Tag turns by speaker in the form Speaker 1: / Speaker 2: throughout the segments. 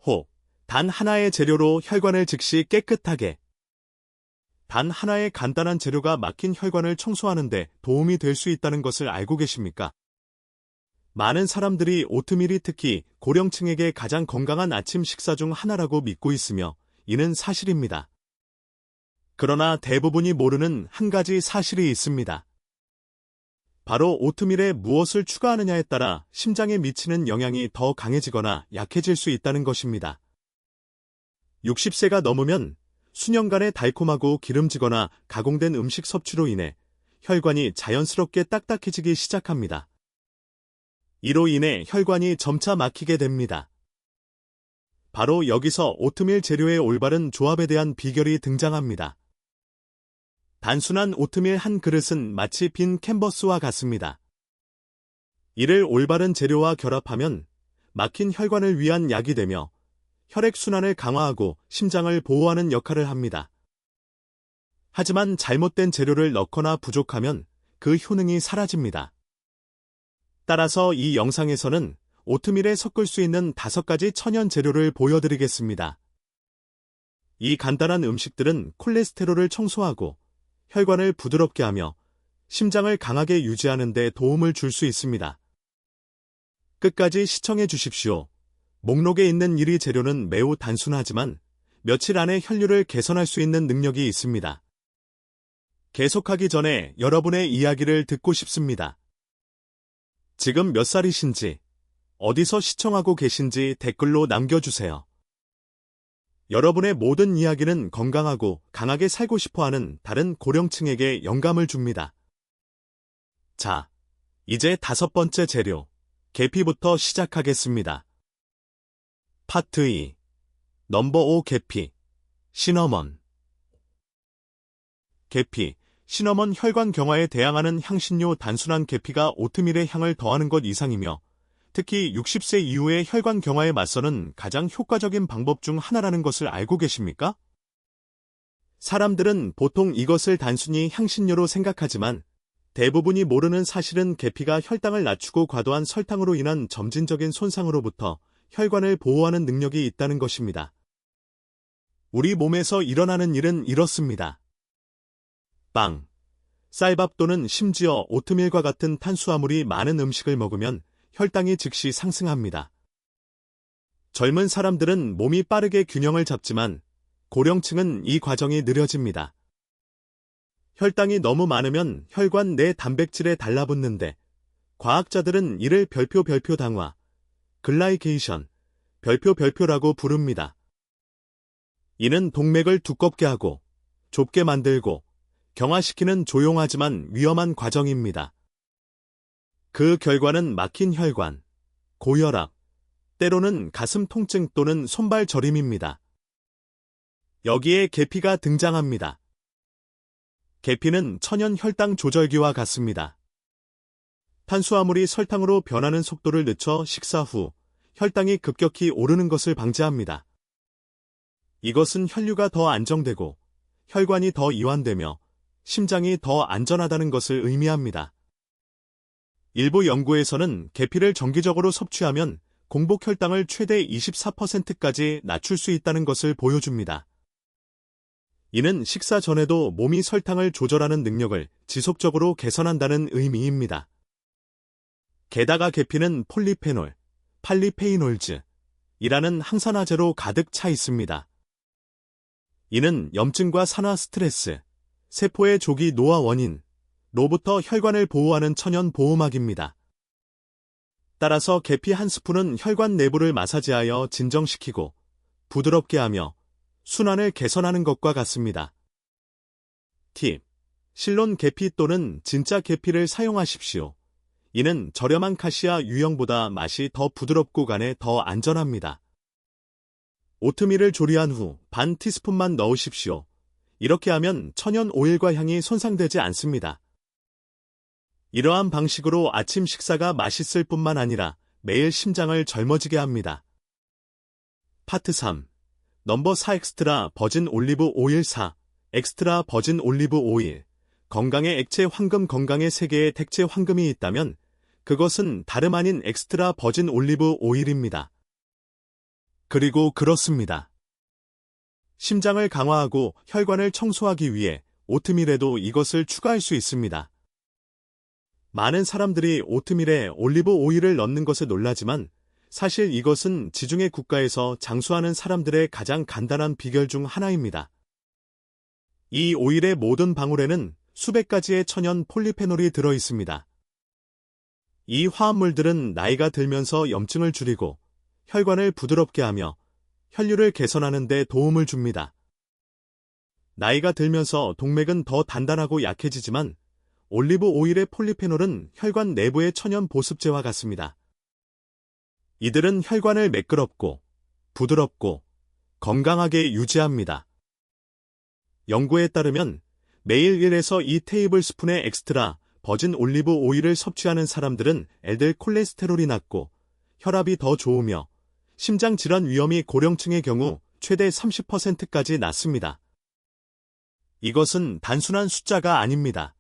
Speaker 1: 호. 단 하나의 재료로 혈관을 즉시 깨끗하게. 단 하나의 간단한 재료가 막힌 혈관을 청소하는 데 도움이 될 수 있다는 것을 알고 계십니까? 많은 사람들이 오트밀이 특히 고령층에게 가장 건강한 아침 식사 중 하나라고 믿고 있으며 이는 사실입니다. 그러나 대부분이 모르는 한 가지 사실이 있습니다. 바로 오트밀에 무엇을 추가하느냐에 따라 심장에 미치는 영향이 더 강해지거나 약해질 수 있다는 것입니다. 60세가 넘으면 수년간의 달콤하고 기름지거나 가공된 음식 섭취로 인해 혈관이 자연스럽게 딱딱해지기 시작합니다. 이로 인해 혈관이 점차 막히게 됩니다. 바로 여기서 오트밀 재료의 올바른 조합에 대한 비결이 등장합니다. 단순한 오트밀 한 그릇은 마치 빈 캔버스와 같습니다. 이를 올바른 재료와 결합하면 막힌 혈관을 위한 약이 되며 혈액순환을 강화하고 심장을 보호하는 역할을 합니다. 하지만 잘못된 재료를 넣거나 부족하면 그 효능이 사라집니다. 따라서 이 영상에서는 오트밀에 섞을 수 있는 5가지 천연 재료를 보여드리겠습니다. 이 간단한 음식들은 콜레스테롤을 청소하고 혈관을 부드럽게 하며 심장을 강하게 유지하는 데 도움을 줄 수 있습니다. 끝까지 시청해 주십시오. 목록에 있는 이 재료는 매우 단순하지만 며칠 안에 혈류를 개선할 수 있는 능력이 있습니다. 계속하기 전에 여러분의 이야기를 듣고 싶습니다. 지금 몇 살이신지, 어디서 시청하고 계신지 댓글로 남겨주세요. 여러분의 모든 이야기는 건강하고 강하게 살고 싶어하는 다른 고령층에게 영감을 줍니다. 자, 이제 5번째 재료, 계피부터 시작하겠습니다. 파트 2. 넘버 5 계피, 시너먼. 계피, 시너먼 혈관 경화에 대항하는 향신료. 단순한 계피가 오트밀의 향을 더하는 것 이상이며 특히 60세 이후의 혈관 경화에 맞서는 가장 효과적인 방법 중 하나라는 것을 알고 계십니까? 사람들은 보통 이것을 단순히 향신료로 생각하지만 대부분이 모르는 사실은 계피가 혈당을 낮추고 과도한 설탕으로 인한 점진적인 손상으로부터 혈관을 보호하는 능력이 있다는 것입니다. 우리 몸에서 일어나는 일은 이렇습니다. 빵, 쌀밥 또는 심지어 오트밀과 같은 탄수화물이 많은 음식을 먹으면 혈당이 즉시 상승합니다. 젊은 사람들은 몸이 빠르게 균형을 잡지만 고령층은 이 과정이 느려집니다. 혈당이 너무 많으면 혈관 내 단백질에 달라붙는데 과학자들은 이를 별표 당화, 글라이케이션, 별표라고 부릅니다. 이는 동맥을 두껍게 하고 좁게 만들고 경화시키는 조용하지만 위험한 과정입니다. 그 결과는 막힌 혈관, 고혈압, 때로는 가슴 통증 또는 손발 저림입니다. 여기에 계피가 등장합니다. 계피는 천연 혈당 조절기와 같습니다. 탄수화물이 설탕으로 변하는 속도를 늦춰 식사 후 혈당이 급격히 오르는 것을 방지합니다. 이것은 혈류가 더 안정되고 혈관이 더 이완되며 심장이 더 안전하다는 것을 의미합니다. 일부 연구에서는 계피를 정기적으로 섭취하면 공복 혈당을 최대 24%까지 낮출 수 있다는 것을 보여줍니다. 이는 식사 전에도 몸이 설탕을 조절하는 능력을 지속적으로 개선한다는 의미입니다. 게다가 계피는 폴리페놀, 팔리페이놀즈이라는 항산화제로 가득 차 있습니다. 이는 염증과 산화 스트레스, 세포의 조기 노화 원인, 로부터 혈관을 보호하는 천연 보호막입니다. 따라서 계피 한 스푼은 혈관 내부를 마사지하여 진정시키고 부드럽게 하며 순환을 개선하는 것과 같습니다. 팁. 실론 계피 또는 진짜 계피를 사용하십시오. 이는 저렴한 카시아 유형보다 맛이 더 부드럽고 간에 더 안전합니다. 오트밀을 조리한 후 반 티스푼만 넣으십시오. 이렇게 하면 천연 오일과 향이 손상되지 않습니다. 이러한 방식으로 아침 식사가 맛있을 뿐만 아니라 매일 심장을 젊어지게 합니다. 파트 3. 넘버 4 엑스트라 버진 올리브 오일 4. 엑스트라 버진 올리브 오일. 건강의 액체 황금. 건강의 세계에 택체 황금이 있다면 그것은 다름 아닌 엑스트라 버진 올리브 오일입니다. 그리고 그렇습니다. 심장을 강화하고 혈관을 청소하기 위해 오트밀에도 이것을 추가할 수 있습니다. 많은 사람들이 오트밀에 올리브 오일을 넣는 것에 놀라지만 사실 이것은 지중해 국가에서 장수하는 사람들의 가장 간단한 비결 중 하나입니다. 이 오일의 모든 방울에는 수백 가지의 천연 폴리페놀이 들어 있습니다. 이 화합물들은 나이가 들면서 염증을 줄이고 혈관을 부드럽게 하며 혈류를 개선하는 데 도움을 줍니다. 나이가 들면서 동맥은 더 단단하고 약해지지만 올리브 오일의 폴리페놀은 혈관 내부의 천연 보습제와 같습니다. 이들은 혈관을 매끄럽고 부드럽고 건강하게 유지합니다. 연구에 따르면 매일 1에서 2 테이블스푼의 엑스트라 버진 올리브 오일을 섭취하는 사람들은 LDL 콜레스테롤이 낮고 혈압이 더 좋으며 심장 질환 위험이 고령층의 경우 최대 30%까지 낮습니다. 이것은 단순한 숫자가 아닙니다.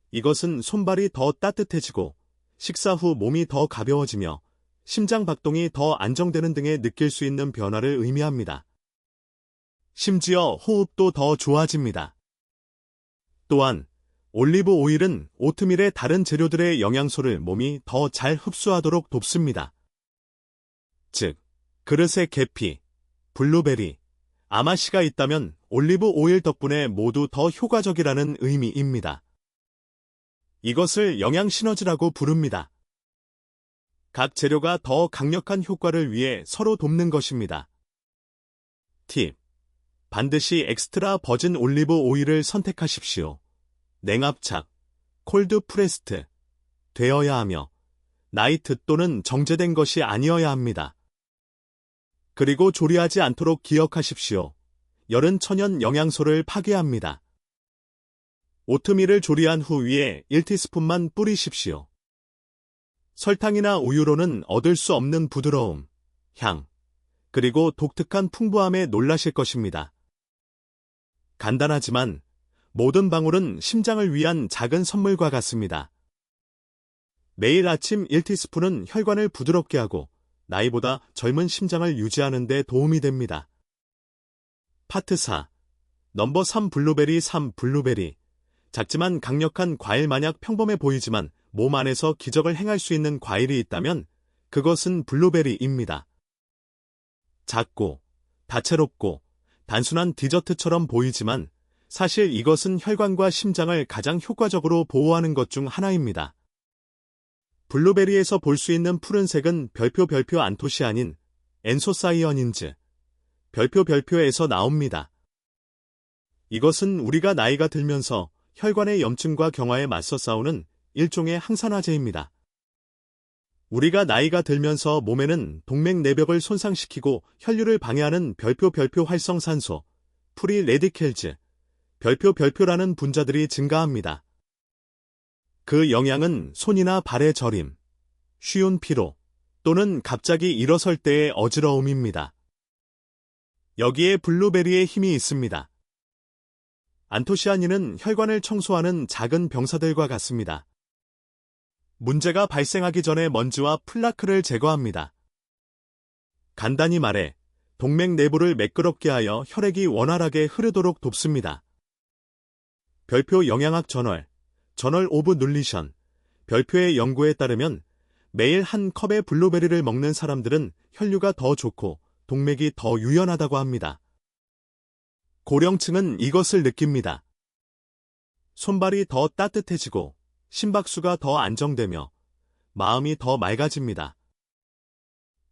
Speaker 1: 이것은 손발이 더 따뜻해지고 식사 후 몸이 더 가벼워지며 심장 박동이 더 안정되는 등의 느낄 수 있는 변화를 의미합니다. 심지어 호흡도 더 좋아집니다. 또한 올리브 오일은 오트밀의 다른 재료들의 영양소를 몸이 더 잘 흡수하도록 돕습니다. 즉, 그릇에 계피, 블루베리, 아마씨가 있다면 올리브 오일 덕분에 모두 더 효과적이라는 의미입니다. 이것을 영양 시너지라고 부릅니다. 각 재료가 더 강력한 효과를 위해 서로 돕는 것입니다. 팁. 반드시 엑스트라 버진 올리브 오일을 선택하십시오. 냉압착, 콜드 프레스트 되어야 하며 나이트 또는 정제된 것이 아니어야 합니다. 그리고 조리하지 않도록 기억하십시오. 열은 천연 영양소를 파괴합니다. 오트밀을 조리한 후 위에 1티스푼만 뿌리십시오. 설탕이나 우유로는 얻을 수 없는 부드러움, 향, 그리고 독특한 풍부함에 놀라실 것입니다. 간단하지만 모든 방울은 심장을 위한 작은 선물과 같습니다. 매일 아침 1티스푼은 혈관을 부드럽게 하고 나이보다 젊은 심장을 유지하는 데 도움이 됩니다. 파트 4. 넘버 3 블루베리 3 블루베리. 작지만 강력한 과일 마냥 평범해 보이지만 몸 안에서 기적을 행할 수 있는 과일이 있다면 그것은 블루베리입니다. 작고 다채롭고 단순한 디저트처럼 보이지만 사실 이것은 혈관과 심장을 가장 효과적으로 보호하는 것 중 하나입니다. 블루베리에서 볼 수 있는 푸른색은 별표 안토시 아닌 엔소사이어닌즈, 별표에서 나옵니다. 이것은 우리가 나이가 들면서 혈관의 염증과 경화에 맞서 싸우는 일종의 항산화제입니다. 우리가 나이가 들면서 몸에는 동맥 내벽을 손상시키고 혈류를 방해하는 별표 활성산소, 프리 레디켈즈, 별표라는 분자들이 증가합니다. 그 영향은 손이나 발의 저림, 쉬운 피로, 또는 갑자기 일어설 때의 어지러움입니다. 여기에 블루베리의 힘이 있습니다. 안토시아닌은 혈관을 청소하는 작은 병사들과 같습니다. 문제가 발생하기 전에 먼지와 플라크를 제거합니다. 간단히 말해 동맥 내부를 매끄럽게 하여 혈액이 원활하게 흐르도록 돕습니다. 별표 영양학 저널 오브 눌리션, 별표의 연구에 따르면 매일 한 컵의 블루베리를 먹는 사람들은 혈류가 더 좋고 동맥이 더 유연하다고 합니다. 고령층은 이것을 느낍니다. 손발이 더 따뜻해지고 심박수가 더 안정되며 마음이 더 맑아집니다.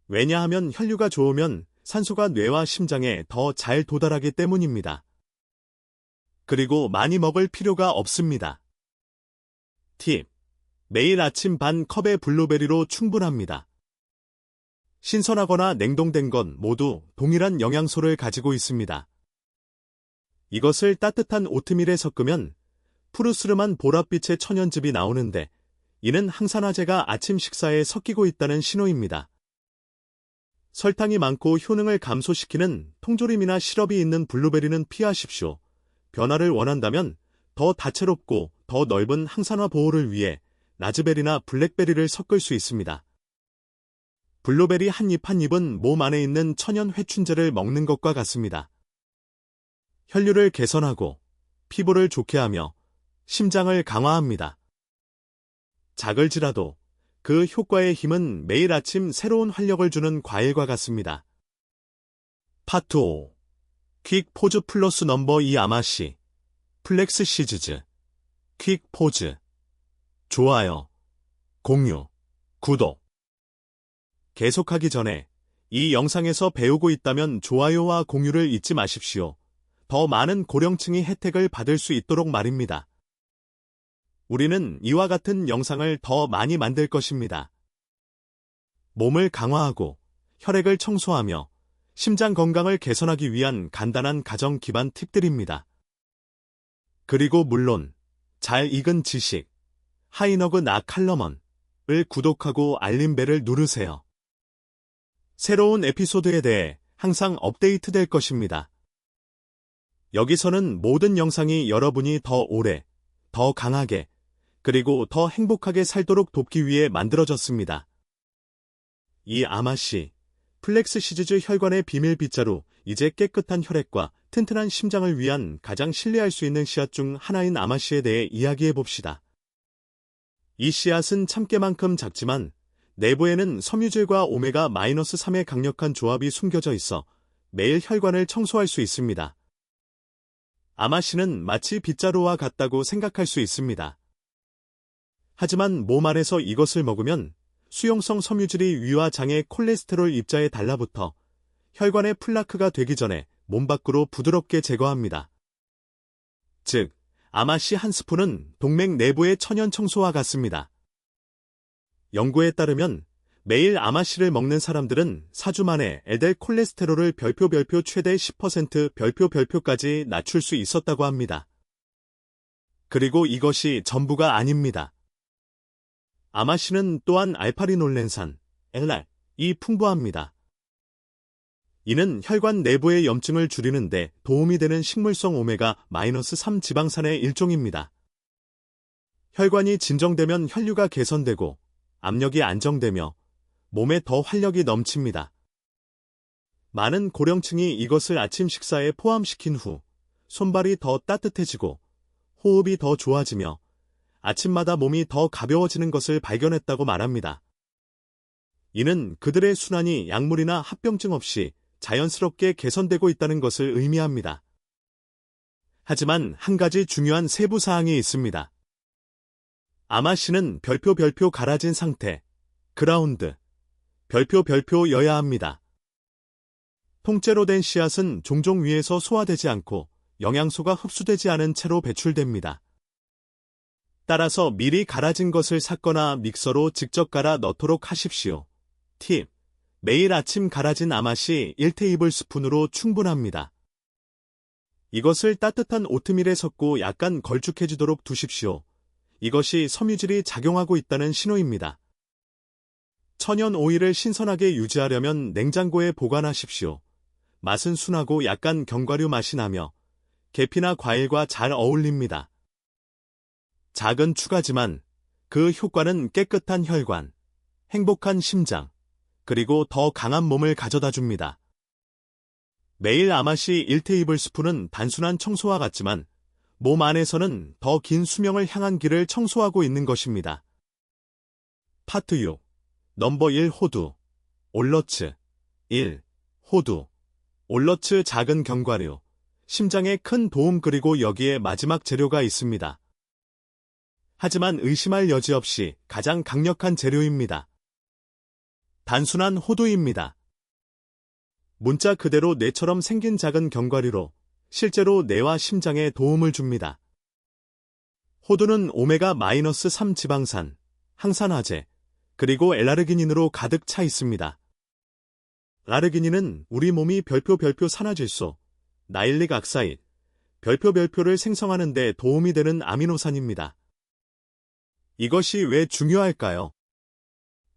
Speaker 1: 왜냐하면 혈류가 좋으면 산소가 뇌와 심장에 더 잘 도달하기 때문입니다. 그리고 많이 먹을 필요가 없습니다. 팁. 매일 아침 반 컵의 블루베리로 충분합니다. 신선하거나 냉동된 건 모두 동일한 영양소를 가지고 있습니다. 이것을 따뜻한 오트밀에 섞으면 푸르스름한 보랏빛의 천연즙이 나오는데 이는 항산화제가 아침 식사에 섞이고 있다는 신호입니다. 설탕이 많고 효능을 감소시키는 통조림이나 시럽이 있는 블루베리는 피하십시오. 변화를 원한다면 더 다채롭고 더 넓은 항산화 보호를 위해 라즈베리나 블랙베리를 섞을 수 있습니다. 블루베리 한 입 한 입은 몸 안에 있는 천연 회춘제를 먹는 것과 같습니다. 혈류를 개선하고 피부를 좋게 하며 심장을 강화합니다. 작을지라도 그 효과의 힘은 매일 아침 새로운 활력을 주는 과일과 같습니다. 파트 5. 퀵 포즈 플러스 넘버 2 아마씨 플렉스 시즈즈 퀵 포즈 좋아요, 공유, 구독 계속하기 전에 이 영상에서 배우고 있다면 좋아요와 공유를 잊지 마십시오. 더 많은 고령층이 혜택을 받을 수 있도록 말입니다. 우리는 이와 같은 영상을 더 많이 만들 것입니다. 몸을 강화하고 혈액을 청소하며 심장 건강을 개선하기 위한 간단한 가정 기반 팁들입니다. 그리고 물론 잘 익은 지식, 하이너그 나 칼럼언을 구독하고 알림벨을 누르세요. 새로운 에피소드에 대해 항상 업데이트될 것입니다. 여기서는 모든 영상이 여러분이 더 오래, 더 강하게, 그리고 더 행복하게 살도록 돕기 위해 만들어졌습니다. 이 아마씨 플렉스 시즈즈 혈관의 비밀 빗자루, 이제 깨끗한 혈액과 튼튼한 심장을 위한 가장 신뢰할 수 있는 씨앗 중 하나인 아마씨에 대해 이야기해봅시다. 이 씨앗은 참깨만큼 작지만 내부에는 섬유질과 오메가-3의 강력한 조합이 숨겨져 있어 매일 혈관을 청소할 수 있습니다. 아마씨는 마치 빗자루와 같다고 생각할 수 있습니다. 하지만 몸 안에서 이것을 먹으면 수용성 섬유질이 위와 장의 콜레스테롤 입자에 달라붙어 혈관의 플라크가 되기 전에 몸 밖으로 부드럽게 제거합니다. 즉, 아마씨 한 스푼은 동맥 내부의 천연 청소와 같습니다. 연구에 따르면 매일 아마씨를 먹는 사람들은 4주 만에 LDL 콜레스테롤을 별표 최대 10% 별표까지 낮출 수 있었다고 합니다. 그리고 이것이 전부가 아닙니다. 아마씨는 또한 알파리놀렌산, LR이 풍부합니다. 이는 혈관 내부의 염증을 줄이는 데 도움이 되는 식물성 오메가-3 지방산의 일종입니다. 혈관이 진정되면 혈류가 개선되고 압력이 안정되며 몸에 더 활력이 넘칩니다. 많은 고령층이 이것을 아침 식사에 포함시킨 후 손발이 더 따뜻해지고 호흡이 더 좋아지며 아침마다 몸이 더 가벼워지는 것을 발견했다고 말합니다. 이는 그들의 순환이 약물이나 합병증 없이 자연스럽게 개선되고 있다는 것을 의미합니다. 하지만 한 가지 중요한 세부 사항이 있습니다. 아마씨는 별표 갈아진 상태, 그라운드, 별표여야 합니다. 통째로 된 씨앗은 종종 위에서 소화되지 않고 영양소가 흡수되지 않은 채로 배출됩니다. 따라서 미리 갈아진 것을 샀거나 믹서로 직접 갈아 넣도록 하십시오. 팁. 매일 아침 갈아진 아마씨 1테이블스푼으로 충분합니다. 이것을 따뜻한 오트밀에 섞고 약간 걸쭉해지도록 두십시오. 이것이 섬유질이 작용하고 있다는 신호입니다. 천연 오일을 신선하게 유지하려면 냉장고에 보관하십시오. 맛은 순하고 약간 견과류 맛이 나며 계피나 과일과 잘 어울립니다. 작은 추가지만 그 효과는 깨끗한 혈관, 행복한 심장, 그리고 더 강한 몸을 가져다 줍니다. 매일 아마씨 1테이블스푼은 단순한 청소와 같지만 몸 안에서는 더 긴 수명을 향한 길을 청소하고 있는 것입니다. 파트 6. 넘버 1 호두, 올러츠. 1. 호두, 올러츠 작은 견과류, 심장에 큰 도움 그리고 여기에 마지막 재료가 있습니다. 하지만 의심할 여지 없이 가장 강력한 재료입니다. 단순한 호두입니다. 문자 그대로 뇌처럼 생긴 작은 견과류로 실제로 뇌와 심장에 도움을 줍니다. 호두는 오메가-3 지방산, 항산화제, 그리고 L아르기닌으로 가득 차 있습니다. 아르기닌은 우리 몸이 별표 산화질소, 나일릭 악사ид, 별표를 생성하는 데 도움이 되는 아미노산입니다. 이것이 왜 중요할까요?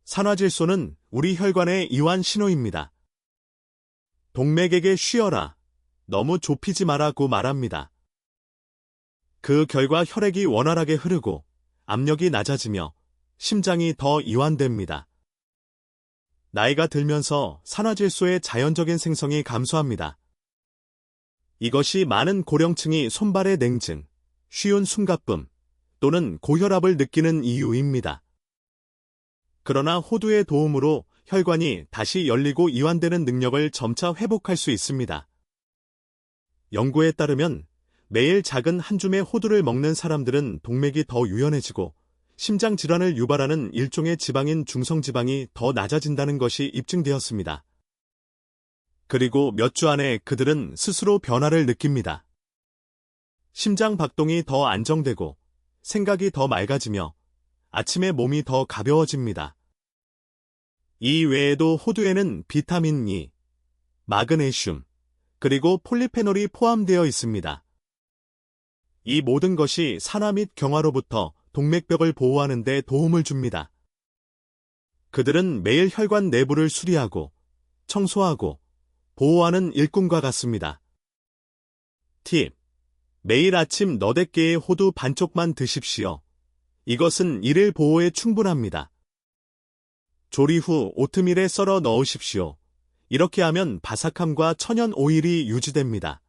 Speaker 1: 산화질소는 우리 혈관의 이완 신호입니다. 동맥에게 쉬어라, 너무 좁히지 마라고 말합니다. 그 결과 혈액이 원활하게 흐르고 압력이 낮아지며 심장이 더 이완됩니다. 나이가 들면서 산화질소의 자연적인 생성이 감소합니다. 이것이 많은 고령층이 손발의 냉증, 쉬운 숨가쁨 또는 고혈압을 느끼는 이유입니다. 그러나 호두의 도움으로 혈관이 다시 열리고 이완되는 능력을 점차 회복할 수 있습니다. 연구에 따르면 매일 작은 한 줌의 호두를 먹는 사람들은 동맥이 더 유연해지고 심장 질환을 유발하는 일종의 지방인 중성지방이 더 낮아진다는 것이 입증되었습니다. 그리고 몇 주 안에 그들은 스스로 변화를 느낍니다. 심장 박동이 더 안정되고 생각이 더 맑아지며 아침에 몸이 더 가벼워집니다. 이 외에도 호두에는 비타민 E, 마그네슘, 그리고 폴리페놀이 포함되어 있습니다. 이 모든 것이 산화 및 경화로부터 동맥벽을 보호하는 데 도움을 줍니다. 그들은 매일 혈관 내부를 수리하고 청소하고 보호하는 일꾼과 같습니다. 팁. 매일 아침 너댓 개의 호두 반쪽만 드십시오. 이것은 일일 보호에 충분합니다. 조리 후 오트밀에 썰어 넣으십시오. 이렇게 하면 바삭함과 천연 오일이 유지됩니다.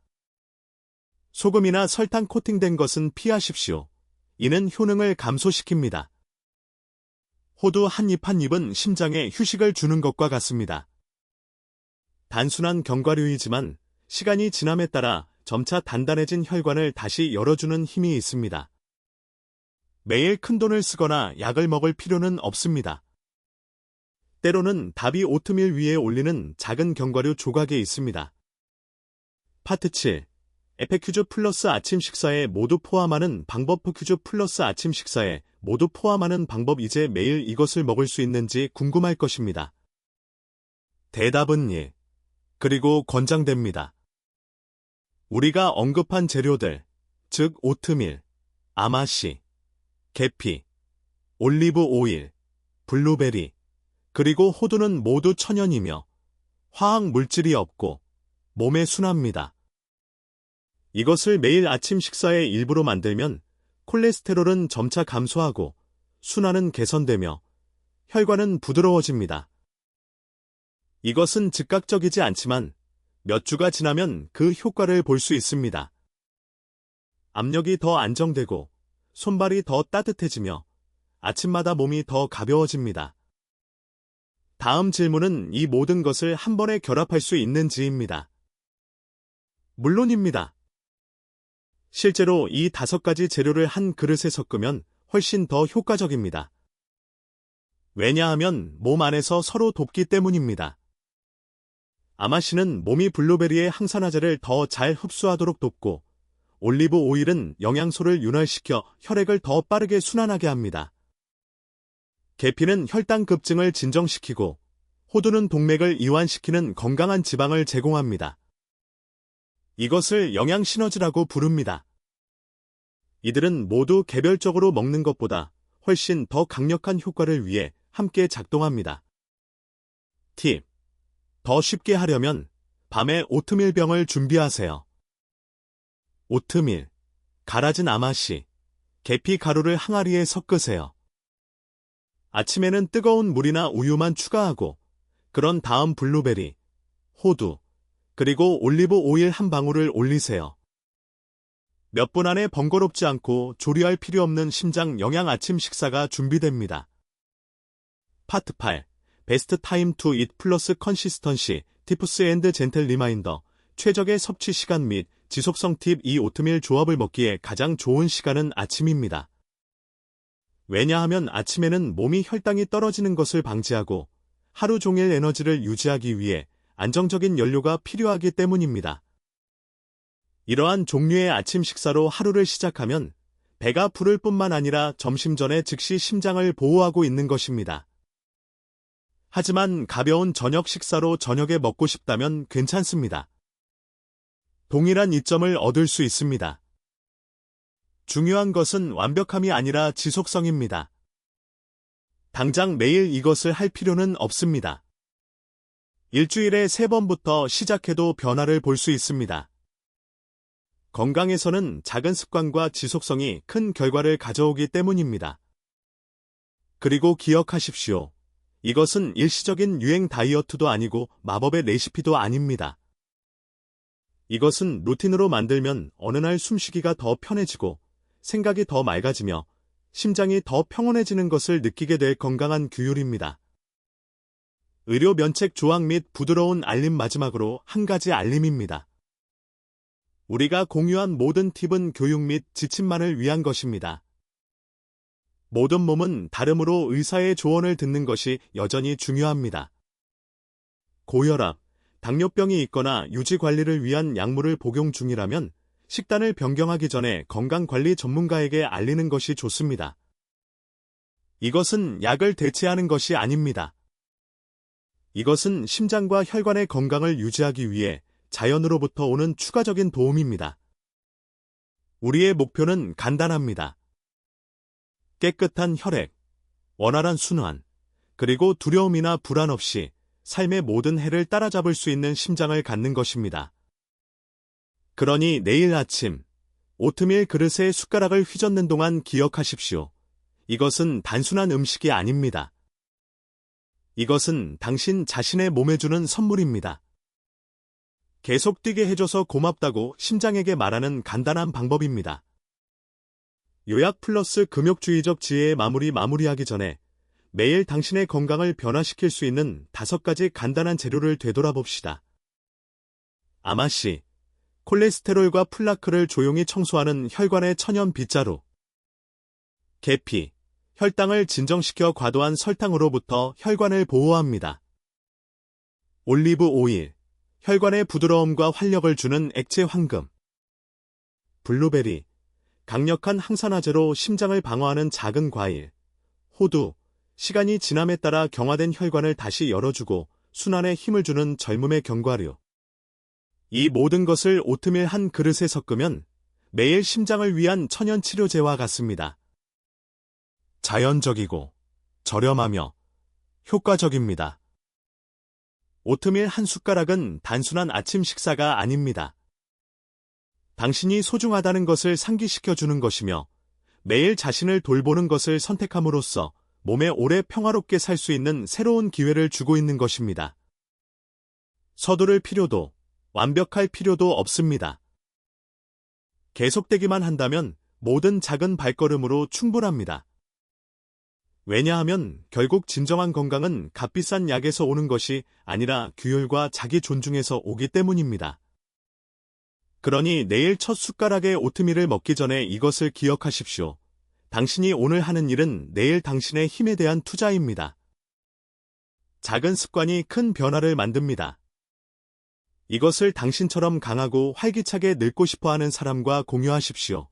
Speaker 1: 소금이나 설탕 코팅된 것은 피하십시오. 이는 효능을 감소시킵니다. 호두 한 입 한 입은 심장에 휴식을 주는 것과 같습니다. 단순한 견과류이지만 시간이 지남에 따라 점차 단단해진 혈관을 다시 열어주는 힘이 있습니다. 매일 큰돈을 쓰거나 약을 먹을 필요는 없습니다. 때로는 답이 오트밀 위에 올리는 작은 견과류 조각에 있습니다. 파트 7. 에페큐즈 플러스 아침 식사에 모두 포함하는 방법. 큐즈 플러스 아침 식사에 모두 포함하는 방법. 이제 매일 이것을 먹을 수 있는지 궁금할 것입니다. 대답은 예. 그리고 권장됩니다. 우리가 언급한 재료들, 즉 오트밀, 아마씨, 계피, 올리브 오일, 블루베리, 그리고 호두는 모두 천연이며 화학 물질이 없고 몸에 순합니다. 이것을 매일 아침 식사의 일부로 만들면 콜레스테롤은 점차 감소하고 순환은 개선되며 혈관은 부드러워집니다. 이것은 즉각적이지 않지만 몇 주가 지나면 그 효과를 볼 수 있습니다. 압력이 더 안정되고 손발이 더 따뜻해지며 아침마다 몸이 더 가벼워집니다. 다음 질문은 이 모든 것을 한 번에 결합할 수 있는지입니다. 물론입니다. 실제로 이 5가지 재료를 한 그릇에 섞으면 훨씬 더 효과적입니다. 왜냐하면 몸 안에서 서로 돕기 때문입니다. 아마씨는 몸이 블루베리의 항산화제를 더 잘 흡수하도록 돕고 올리브 오일은 영양소를 윤활시켜 혈액을 더 빠르게 순환하게 합니다. 계피는 혈당 급증을 진정시키고 호두는 동맥을 이완시키는 건강한 지방을 제공합니다. 이것을 영양 시너지라고 부릅니다. 이들은 모두 개별적으로 먹는 것보다 훨씬 더 강력한 효과를 위해 함께 작동합니다. 팁. 더 쉽게 하려면 밤에 오트밀병을 준비하세요. 오트밀, 갈아진 아마씨, 계피 가루를 항아리에 섞으세요. 아침에는 뜨거운 물이나 우유만 추가하고 그런 다음 블루베리, 호두, 그리고 올리브 오일 한 방울을 올리세요. 몇 분 안에 번거롭지 않고 조리할 필요 없는 심장 영양 아침 식사가 준비됩니다. 파트 8. 베스트 타임 투 잇 플러스 컨시스턴시, 티프스 앤드 젠틀 리마인더, 최적의 섭취 시간 및 지속성 팁. 이 오트밀 조합을 먹기에 가장 좋은 시간은 아침입니다. 왜냐하면 아침에는 몸이 혈당이 떨어지는 것을 방지하고 하루 종일 에너지를 유지하기 위해 안정적인 연료가 필요하기 때문입니다. 이러한 종류의 아침 식사로 하루를 시작하면 배가 부를 뿐만 아니라 점심 전에 즉시 심장을 보호하고 있는 것입니다. 하지만 가벼운 저녁 식사로 저녁에 먹고 싶다면 괜찮습니다. 동일한 이점을 얻을 수 있습니다. 중요한 것은 완벽함이 아니라 지속성입니다. 당장 매일 이것을 할 필요는 없습니다. 일주일에 3번부터 시작해도 변화를 볼 수 있습니다. 건강에서는 작은 습관과 지속성이 큰 결과를 가져오기 때문입니다. 그리고 기억하십시오. 이것은 일시적인 유행 다이어트도 아니고 마법의 레시피도 아닙니다. 이것은 루틴으로 만들면 어느 날 숨쉬기가 더 편해지고 생각이 더 맑아지며 심장이 더 평온해지는 것을 느끼게 될 건강한 규율입니다. 의료 면책 조항 및 부드러운 알림 마지막으로 한 가지 알림입니다. 우리가 공유한 모든 팁은 교육 및 지침만을 위한 것입니다. 모든 몸은 다르므로 의사의 조언을 듣는 것이 여전히 중요합니다. 고혈압, 당뇨병이 있거나 유지 관리를 위한 약물을 복용 중이라면 식단을 변경하기 전에 건강관리 전문가에게 알리는 것이 좋습니다. 이것은 약을 대체하는 것이 아닙니다. 이것은 심장과 혈관의 건강을 유지하기 위해 자연으로부터 오는 추가적인 도움입니다. 우리의 목표는 간단합니다. 깨끗한 혈액, 원활한 순환, 그리고 두려움이나 불안 없이 삶의 모든 해를 따라잡을 수 있는 심장을 갖는 것입니다. 그러니 내일 아침, 오트밀 그릇에 숟가락을 휘젓는 동안 기억하십시오. 이것은 단순한 음식이 아닙니다. 이것은 당신 자신의 몸에 주는 선물입니다. 계속 뛰게 해줘서 고맙다고 심장에게 말하는 간단한 방법입니다. 요약 플러스 금욕주의적 지혜의 마무리하기 전에 매일 당신의 건강을 변화시킬 수 있는 5가지 간단한 재료를 되돌아봅시다. 아마씨, 콜레스테롤과 플라크를 조용히 청소하는 혈관의 천연 빗자루. 계피, 혈당을 진정시켜 과도한 설탕으로부터 혈관을 보호합니다. 올리브 오일, 혈관의 부드러움과 활력을 주는 액체 황금. 블루베리, 강력한 항산화제로 심장을 방어하는 작은 과일. 호두, 시간이 지남에 따라 경화된 혈관을 다시 열어주고 순환에 힘을 주는 젊음의 견과류. 이 모든 것을 오트밀 한 그릇에 섞으면 매일 심장을 위한 천연 치료제와 같습니다. 자연적이고 저렴하며 효과적입니다. 오트밀 한 숟가락은 단순한 아침 식사가 아닙니다. 당신이 소중하다는 것을 상기시켜 주는 것이며 매일 자신을 돌보는 것을 선택함으로써 몸에 오래 평화롭게 살 수 있는 새로운 기회를 주고 있는 것입니다. 서두를 필요도, 완벽할 필요도 없습니다. 계속되기만 한다면 모든 작은 발걸음으로 충분합니다. 왜냐하면 결국 진정한 건강은 값비싼 약에서 오는 것이 아니라 규율과 자기 존중에서 오기 때문입니다. 그러니 내일 첫 숟가락의 오트밀을 먹기 전에 이것을 기억하십시오. 당신이 오늘 하는 일은 내일 당신의 힘에 대한 투자입니다. 작은 습관이 큰 변화를 만듭니다. 이것을 당신처럼 강하고 활기차게 늙고 싶어하는 사람과 공유하십시오.